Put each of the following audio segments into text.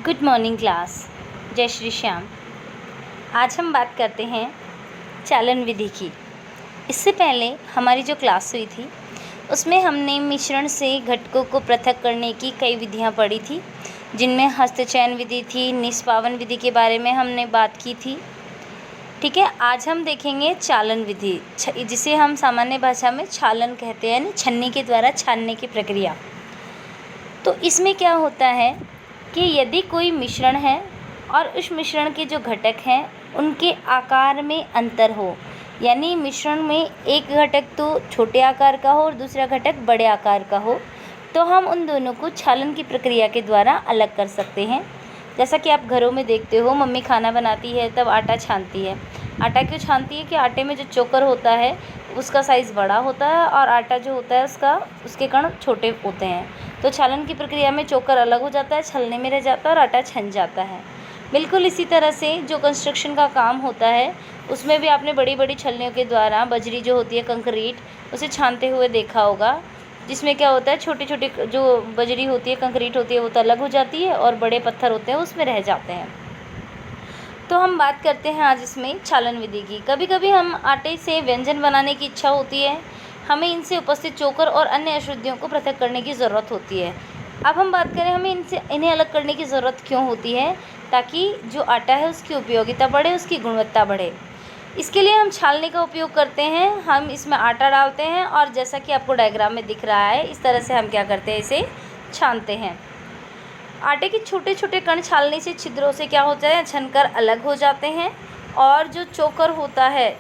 Good morning class. जय श्री श्याम। आज हम बात करते हैं चालन विधि की। इससे पहले हमारी जो क्लास हुई थी उसमें हमने मिश्रण से घटकों को पृथक करने की कई विधियां पढ़ी थी, जिनमें हस्तचयन विधि थी, निष्पावन विधि के बारे में हमने बात की थी। ठीक है, आज हम देखेंगे चालन विधि, जिसे हम सामान्य भाषा में छालन कहते हैं, यानी छन्नी के द्वारा छानने की प्रक्रिया। तो इसमें क्या होता है कि यदि कोई मिश्रण है और उस मिश्रण के जो घटक हैं उनके आकार में अंतर हो, यानी मिश्रण में एक घटक तो छोटे आकार का हो और दूसरा घटक बड़े आकार का हो, तो हम उन दोनों को छालन की प्रक्रिया के द्वारा अलग कर सकते हैं। जैसा कि आप घरों में देखते हो, मम्मी खाना बनाती है तब आटा छानती है। आटा क्यों छानती है कि आटे में जो चोकर होता है उसका साइज़ बड़ा होता है और आटा जो होता है उसके कण छोटे होते हैं। तो छालन की प्रक्रिया में चोकर अलग हो जाता है, छलने में रह जाता है और आटा छन जाता है। बिल्कुल इसी तरह से जो कंस्ट्रक्शन का काम होता है उसमें भी आपने बड़ी बड़ी छलनियों के द्वारा बजरी जो होती है, कंक्रीट, उसे छानते हुए देखा होगा, जिसमें क्या होता है छोटी छोटी जो बजरी होती है, कंक्रीट होती है, वो तो अलग हो जाती है और बड़े पत्थर होते हैं उसमें रह जाते हैं। तो हम बात करते हैं आज इसमें छालन विधि की। कभी कभी हम आटे से व्यंजन बनाने की इच्छा होती है, हमें इनसे उपस्थित चोकर और अन्य अशुद्धियों को पृथक करने की ज़रूरत होती है। अब हम बात करें हमें इन्हें अलग करने की ज़रूरत क्यों होती है, ताकि जो आटा है उसकी उपयोगिता बढ़े, उसकी गुणवत्ता बढ़े। इसके लिए हम छालनी का उपयोग करते हैं। हम इसमें आटा डालते हैं और जैसा कि आपको डायग्राम में दिख रहा है, इस तरह से हम क्या करते हैं, इसे छानते हैं। आटे के छोटे छोटे कण छालनी से छिद्रों से क्या होता है, छनकर अलग हो जाते हैं और जो चोकर होता है,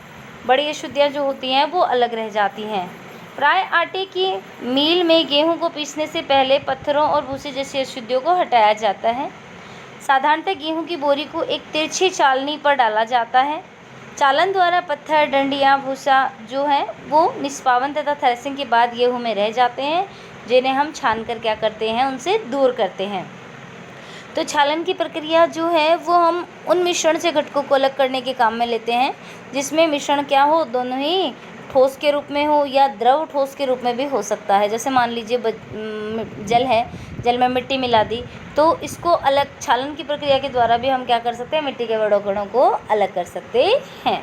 बड़ी अशुद्धियाँ जो होती हैं वो अलग रह जाती हैं। प्राय आटे की मील में गेहूं को पीसने से पहले पत्थरों और भूसे जैसी अशुद्धियों को हटाया जाता है। साधारणतः गेहूं की बोरी को एक तिरछी चालनी पर डाला जाता है। चालन द्वारा पत्थर, डंडियाँ, भूसा जो है वो निष्पावन तथा थ्रेसिंग के बाद गेहूं में रह जाते हैं, जिन्हें हम छान कर क्या करते हैं, उनसे दूर करते हैं। तो छालन की प्रक्रिया जो है वो हम उन मिश्रण से घटकों को अलग करने के काम में लेते हैं, जिसमें मिश्रण क्या हो, दोनों ही ठोस के रूप में हो या द्रव ठोस के रूप में भी हो सकता है। जैसे मान लीजिए जल है, जल में मिट्टी मिला दी, तो इसको अलग छालन की प्रक्रिया के द्वारा भी हम क्या कर सकते हैं, मिट्टी के बड़े कणों को अलग कर सकते हैं।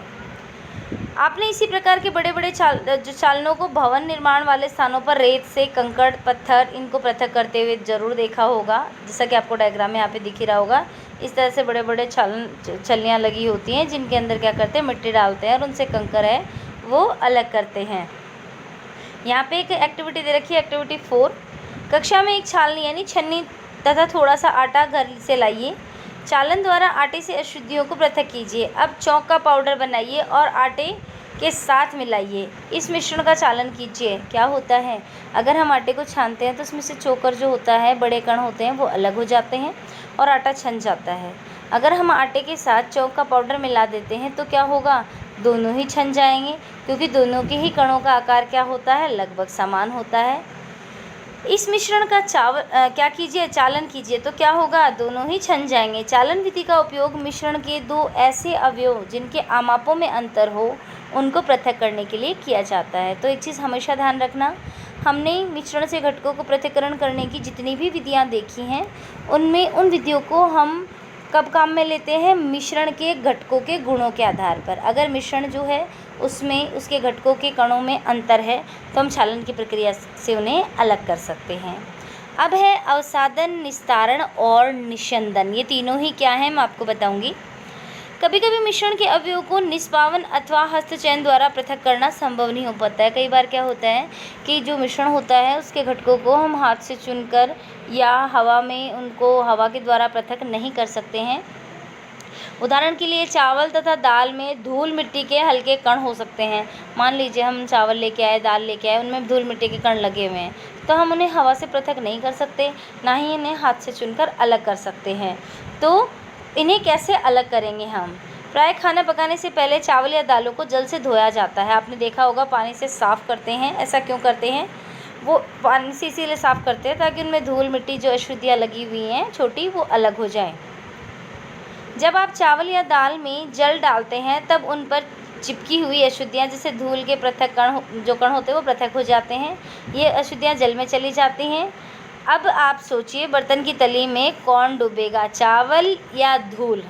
आपने इसी प्रकार के बड़े बड़े चालनों को भवन निर्माण वाले स्थानों पर रेत से, कंकड़, पत्थर, इनको पृथक करते हुए ज़रूर देखा होगा। जैसा कि आपको डायग्राम में यहाँ पे दिख ही रहा होगा, इस तरह से बड़े बड़े छलनियाँ लगी होती हैं, जिनके अंदर क्या करते हैं, मिट्टी डालते हैं और उनसे कंकड़ है वो अलग करते हैं। यहाँ पे एक एक्टिविटी दे रखी है, एक्टिविटी 4। कक्षा में एक छालनी यानी छन्नी तथा थोड़ा सा आटा घर से लाइए। चालन द्वारा आटे से अशुद्धियों को पृथक कीजिए। अब चौक का पाउडर बनाइए और आटे के साथ मिलाइए। इस मिश्रण का चालन कीजिए। क्या होता है, अगर हम आटे को छानते हैं तो उसमें से चोकर जो होता है, बड़े कण होते हैं, वो अलग हो जाते हैं और आटा छन जाता है। अगर हम आटे के साथ चौक का पाउडर मिला देते हैं तो क्या होगा, दोनों ही छन जाएंगे, क्योंकि दोनों के ही कणों का आकार क्या होता है, लगभग समान होता है। इस मिश्रण का क्या कीजिए, चालन कीजिए, तो क्या होगा, दोनों ही छन जाएंगे। चालन विधि का उपयोग मिश्रण के दो ऐसे अवयव जिनके आमापों में अंतर हो उनको पृथक करने के लिए किया जाता है। तो एक चीज़ हमेशा ध्यान रखना, हमने मिश्रण से घटकों को पृथक्करण करने की जितनी भी विधियाँ देखी हैं, उनमें उन विधियों को हम कब काम में लेते हैं, मिश्रण के घटकों के गुणों के आधार पर। अगर मिश्रण जो है उसमें उसके घटकों के कणों में अंतर है तो हम छालन की प्रक्रिया से उन्हें अलग कर सकते हैं। अब है अवसादन, निस्तारण और निस्यंदन। ये तीनों ही क्या है, मैं आपको बताऊंगी। कभी कभी मिश्रण के अवयवों को निष्पावन अथवा हस्तचयन द्वारा पृथक करना संभव नहीं हो पाता है। कई बार क्या होता है कि जो मिश्रण होता है उसके घटकों को हम हाथ से चुनकर या हवा में उनको हवा के द्वारा पृथक नहीं कर सकते हैं। उदाहरण के लिए चावल तथा दाल में धूल मिट्टी के हल्के कण हो सकते हैं। मान लीजिए हम चावल लेके आए, दाल लेके आए, उनमें धूल मिट्टी के कण लगे हुए हैं, तो हम उन्हें हवा से पृथक नहीं कर सकते, ना ही इन्हें हाथ से चुनकर अलग कर सकते हैं। तो इन्हें कैसे अलग करेंगे हम, प्राय खाना पकाने से पहले चावल या दालों को जल से धोया जाता है। आपने देखा होगा, पानी से साफ़ करते हैं। ऐसा क्यों करते हैं, वो पानी से इसीलिए साफ़ करते हैं ताकि उनमें धूल मिट्टी जो अशुद्धियाँ लगी हुई हैं छोटी, वो अलग हो जाए। जब आप चावल या दाल में जल डालते हैं तब उन पर चिपकी हुई अशुद्धियाँ, जैसे धूल के पृथक कण जो कण होते हैं वो पृथक हो जाते हैं। ये अशुद्धियाँ जल में चली जाती हैं। अब आप सोचिए बर्तन की तली में कौन डूबेगा, चावल या धूल।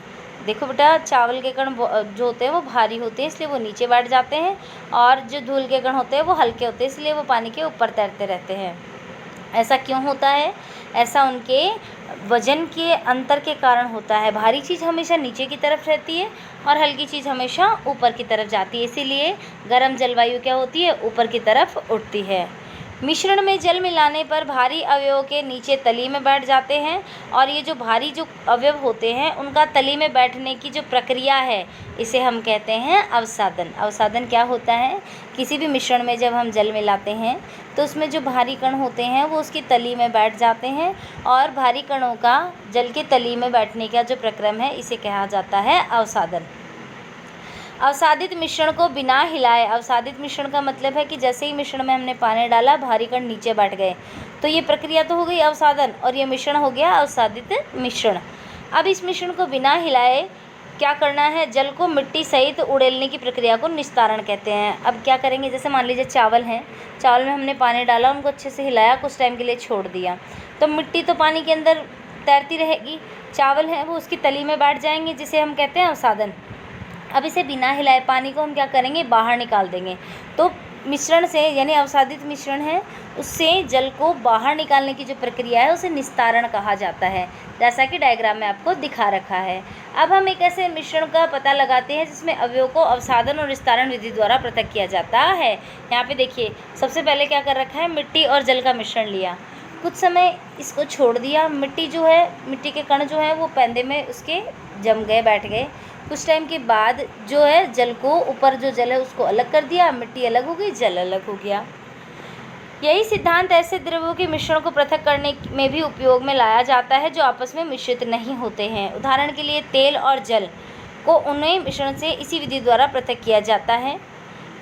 देखो बेटा, चावल के कण जो होते हैं वो भारी होते हैं इसलिए वो नीचे बैठ जाते हैं, और जो धूल के कण होते हैं वो हल्के होते हैं इसलिए वो पानी के ऊपर तैरते रहते हैं। ऐसा क्यों होता है? ऐसा उनके वजन के अंतर के कारण होता है। भारी चीज़ हमेशा नीचे की तरफ रहती है और हल्की चीज़ हमेशा ऊपर की तरफ जाती है, इसीलिए गर्म जलवायु क्या होती है, ऊपर की तरफ उठती है। मिश्रण में जल मिलाने पर भारी अवयवों के नीचे तली में बैठ जाते हैं, और ये जो भारी जो अवयव होते हैं उनका तली में बैठने की जो प्रक्रिया है इसे हम कहते हैं अवसादन। अवसादन क्या होता है? किसी भी मिश्रण में जब हम जल मिलाते हैं तो उसमें जो भारी कण होते हैं वो उसकी तली में बैठ जाते हैं, और भारी कणों का जल के तली में बैठने का जो प्रक्रम है इसे कहा जाता है अवसादन। अवसादित मिश्रण को बिना हिलाए, अवसादित मिश्रण का मतलब है कि जैसे ही मिश्रण में हमने पानी डाला भारी कण नीचे बैठ गए, तो ये प्रक्रिया तो हो गई अवसादन, और ये मिश्रण हो गया अवसादित मिश्रण। अब इस मिश्रण को बिना हिलाए क्या करना है, जल को मिट्टी सहित उड़ेलने की प्रक्रिया को निस्तारण कहते हैं। अब क्या करेंगे, जैसे मान लीजिए चावल हैं, चावल में हमने पानी डाला, उनको अच्छे से हिलाया, कुछ टाइम के लिए छोड़ दिया, तो मिट्टी तो पानी के अंदर तैरती रहेगी, चावल हैं वो उसकी तली में बैठ जाएंगे, जिसे हम कहते हैं अवसादन। अब इसे बिना हिलाए पानी को हम क्या करेंगे, बाहर निकाल देंगे। तो मिश्रण से, यानी अवसादित मिश्रण है, उससे जल को बाहर निकालने की जो प्रक्रिया है उसे निस्तारण कहा जाता है, जैसा कि डायग्राम में आपको दिखा रखा है। अब हम एक ऐसे मिश्रण का पता लगाते हैं जिसमें अवयवों को अवसादन और निस्तारण विधि द्वारा पृथक किया जाता है। यहाँ पे देखिए, सबसे पहले क्या कर रखा है, मिट्टी और जल का मिश्रण लिया, कुछ समय इसको छोड़ दिया, मिट्टी जो है, मिट्टी के कण जो है वो पैंदे में उसके जम गए, बैठ गए। कुछ टाइम के बाद जो है जल को, ऊपर जो जल है उसको अलग कर दिया, मिट्टी अलग हो गई, जल अलग हो गया। यही सिद्धांत ऐसे द्रव्यों के मिश्रण को पृथक करने में भी उपयोग में लाया जाता है जो आपस में मिश्रित नहीं होते हैं। उदाहरण के लिए तेल और जल को उन्हें मिश्रण से इसी विधि द्वारा पृथक किया जाता है।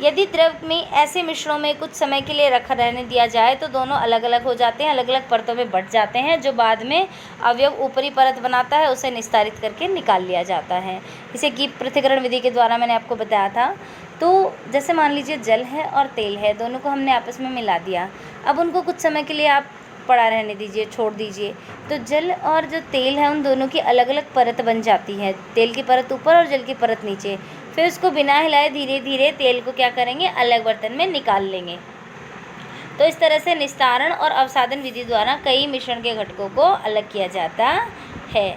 यदि द्रव में ऐसे मिश्रणों में कुछ समय के लिए रखा रहने दिया जाए तो दोनों अलग अलग हो जाते हैं, अलग अलग परतों में बँट जाते हैं, जो बाद में अवयव ऊपरी परत बनाता है उसे निस्तारित करके निकाल लिया जाता है। इसे की पृथक्करण विधि के द्वारा मैंने आपको बताया था। तो जैसे मान लीजिए जल है और तेल है, दोनों को हमने आपस में मिला दिया, अब उनको कुछ समय के लिए आप पड़ा रहने दीजिए, छोड़ दीजिए, तो जल और जो तेल है उन दोनों की अलग अलग परत बन जाती है, तेल की परत ऊपर और जल की परत नीचे। फिर उसको बिना हिलाए धीरे धीरे तेल को क्या करेंगे, अलग बर्तन में निकाल लेंगे। तो इस तरह से निस्तारण और अवसादन विधि द्वारा कई मिश्रण के घटकों को अलग किया जाता है।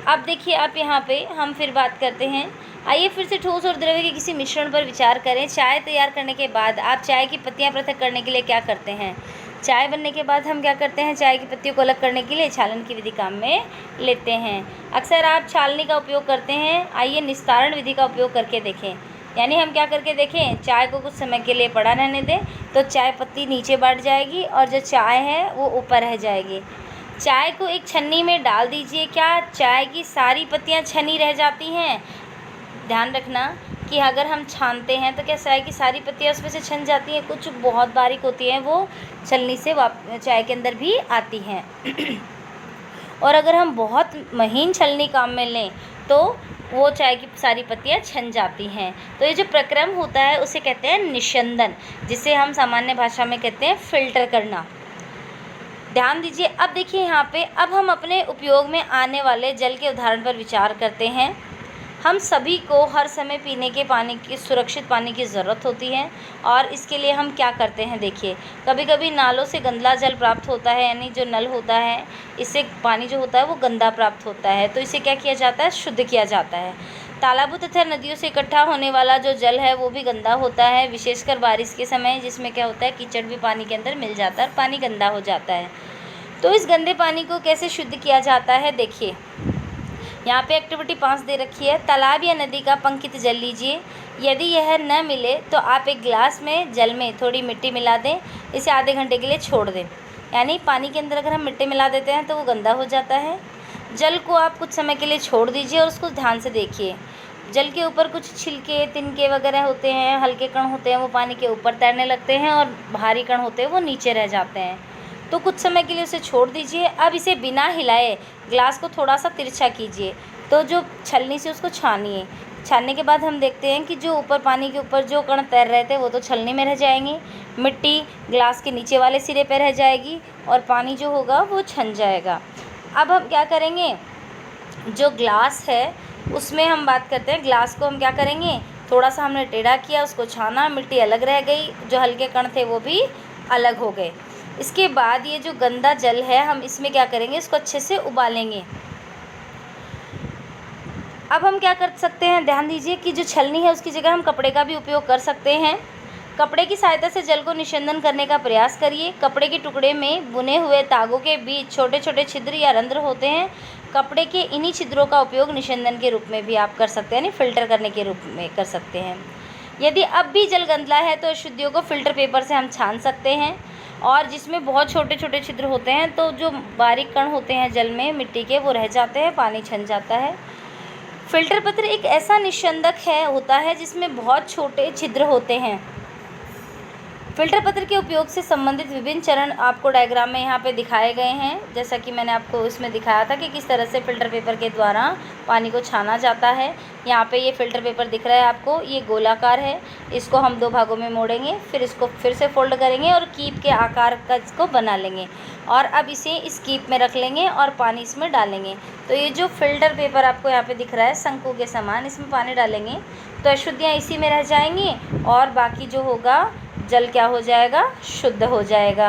अब देखिए, आप यहाँ पे हम फिर बात करते हैं। आइए फिर से ठोस और द्रव्य के किसी मिश्रण पर विचार करें। चाय तैयार करने के बाद आप चाय की पत्तियाँ पृथक करने के लिए क्या करते हैं? चाय बनने के बाद हम क्या करते हैं, चाय की पत्तियों को अलग करने के लिए छालन की विधि काम में लेते हैं। अक्सर आप छालनी का उपयोग करते हैं, आइए निस्तारण विधि का उपयोग करके देखें। यानी हम क्या करके देखें, चाय को कुछ समय के लिए पड़ा रहने दें तो चाय पत्ती नीचे बैठ जाएगी और जो चाय है वो ऊपर रह जाएगी। चाय को एक छन्नी में डाल दीजिए, क्या चाय की सारी पत्तियाँ छनी रह जाती हैं? ध्यान रखना कि अगर हम छानते हैं तो क्या चाय की सारी पत्तियाँ उसमें से छन जाती हैं? कुछ बहुत बारीक होती हैं, वो छलनी से चाय के अंदर भी आती हैं। और अगर हम बहुत महीन छलनी काम में लें तो वो चाय की सारी पत्तियाँ छन जाती हैं। तो ये जो प्रक्रम होता है उसे कहते हैं निस्यंदन, जिसे हम सामान्य भाषा में कहते हैं फ़िल्टर करना। ध्यान दीजिए। अब देखिए यहाँ पे, अब हम अपने उपयोग में आने वाले जल के उदाहरण पर विचार करते हैं। हम सभी को हर समय पीने के पानी की, सुरक्षित पानी की ज़रूरत होती है, और इसके लिए हम क्या करते हैं, देखिए कभी कभी नालों से गंदा जल प्राप्त होता है, यानी जो नल होता है इससे पानी जो होता है वो गंदा प्राप्त होता है, तो इसे क्या किया जाता है, शुद्ध किया जाता है। तालाबों तथा नदियों से इकट्ठा होने वाला जो जल है वो भी गंदा होता है, विशेषकर बारिश के समय, जिसमें क्या होता है, कीचड़ भी पानी के अंदर मिल जाता है और पानी गंदा हो जाता है। तो इस गंदे पानी को कैसे शुद्ध किया जाता है, देखिए यहाँ पे एक्टिविटी 5 दे रखी है। तालाब या नदी का पंकित जल लीजिए, यदि यह न मिले तो आप एक गिलास में जल में थोड़ी मिट्टी मिला दें, इसे आधे घंटे के लिए छोड़ दें। यानी पानी के अंदर अगर हम मिट्टी मिला देते हैं तो वो गंदा हो जाता है। जल को आप कुछ समय के लिए छोड़ दीजिए और उसको ध्यान से देखिए। जल के ऊपर कुछ छिलके, तिनके वगैरह होते हैं, हल्के कण होते हैं, वो पानी के ऊपर तैरने लगते हैं, और भारी कण होते हैं वो नीचे रह जाते हैं। तो कुछ समय के लिए उसे छोड़ दीजिए। अब इसे बिना हिलाए ग्लास को थोड़ा सा तिरछा कीजिए, तो जो छलनी से उसको छानिए। छानने के बाद हम देखते हैं कि जो ऊपर पानी के ऊपर जो कण तैर रहे थे वो तो छलनी में रह जाएंगे, मिट्टी ग्लास के नीचे वाले सिरे पे रह जाएगी और पानी जो होगा वो छन जाएगा। अब हम क्या करेंगे, जो ग्लास है उसमें हम बात करते हैं, ग्लास को हम क्या करेंगे, थोड़ा सा हमने टेढ़ा किया, उसको छाना, मिट्टी अलग रह गई, जो हल्के कण थे वो भी अलग हो गए। इसके बाद ये जो गंदा जल है हम इसमें क्या करेंगे, इसको अच्छे से उबालेंगे। अब हम क्या कर सकते हैं, ध्यान दीजिए कि जो छलनी है उसकी जगह हम कपड़े का भी उपयोग कर सकते हैं। कपड़े की सहायता से जल को निस्संदन करने का प्रयास करिए। कपड़े के टुकड़े में बुने हुए तागों के बीच छोटे छोटे छिद्र या रंध्र होते हैं। कपड़े के इन्हीं छिद्रों का उपयोग निस्संदन के रूप में भी आप कर सकते हैं, यानी फ़िल्टर करने के रूप में कर सकते हैं। यदि अब भी जल गंदला है तो अशुद्धियों को फ़िल्टर पेपर से हम छान सकते हैं। और जिसमें बहुत छोटे छोटे छिद्र होते हैं तो जो बारीक कण होते हैं जल में मिट्टी के वो रह जाते हैं, पानी छन जाता है। फ़िल्टर पत्र एक ऐसा निस्संदक होता है जिसमें बहुत छोटे छिद्र होते हैं। फ़िल्टर पत्र के उपयोग से संबंधित विभिन्न चरण आपको डायग्राम में यहाँ पे दिखाए गए हैं। जैसा कि मैंने आपको इसमें दिखाया था कि किस तरह से फ़िल्टर पेपर के द्वारा पानी को छाना जाता है। यहाँ पे ये फ़िल्टर पेपर दिख रहा है आपको, ये गोलाकार है। इसको हम 2 भागों में मोड़ेंगे, फिर इसको फिर से फोल्ड करेंगे और कीप के आकार का इसको बना लेंगे और अब इसे इस कीप में रख लेंगे और पानी इसमें डालेंगे। तो ये जो फ़िल्टर पेपर आपको यहाँ पे दिख रहा है शंकु के समान, इसमें पानी डालेंगे तो अशुद्धियाँ इसी में रह जाएंगी और बाकी जो होगा जल क्या हो जाएगा, शुद्ध हो जाएगा।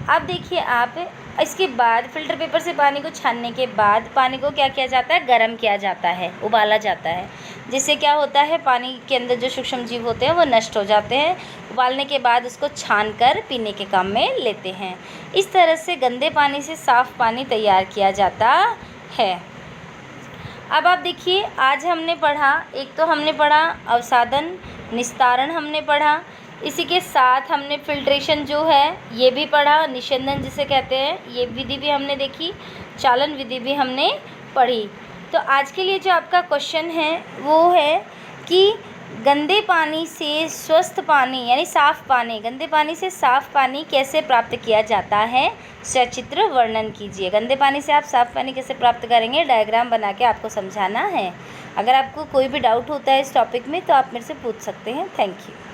अब देखिए आप, इसके बाद फ़िल्टर पेपर से पानी को छानने के बाद पानी को क्या किया जाता है, गर्म किया जाता है, उबाला जाता है, जिससे क्या होता है पानी के अंदर जो सूक्ष्म जीव होते हैं वो नष्ट हो जाते हैं। उबालने के बाद उसको छान कर पीने के काम में लेते हैं। इस तरह से गंदे पानी से साफ़ पानी तैयार किया जाता है। अब आप देखिए, आज हमने पढ़ा, एक तो हमने पढ़ा अवसादन, निस्तारण हमने पढ़ा, इसी के साथ हमने फ़िल्ट्रेशन जो है ये भी पढ़ा, निस्संदन जिसे कहते हैं ये विधि भी हमने देखी, चालन विधि भी हमने पढ़ी। तो आज के लिए जो आपका क्वेश्चन है वो है कि गंदे पानी से स्वस्थ पानी यानी साफ़ पानी, गंदे पानी से साफ़ पानी कैसे प्राप्त किया जाता है, सचित्र वर्णन कीजिए। गंदे पानी से आप साफ़ पानी कैसे प्राप्त करेंगे, डायग्राम बना के आपको समझाना है। अगर आपको कोई भी डाउट होता है इस टॉपिक में तो आप मेरे से पूछ सकते हैं। Thank you.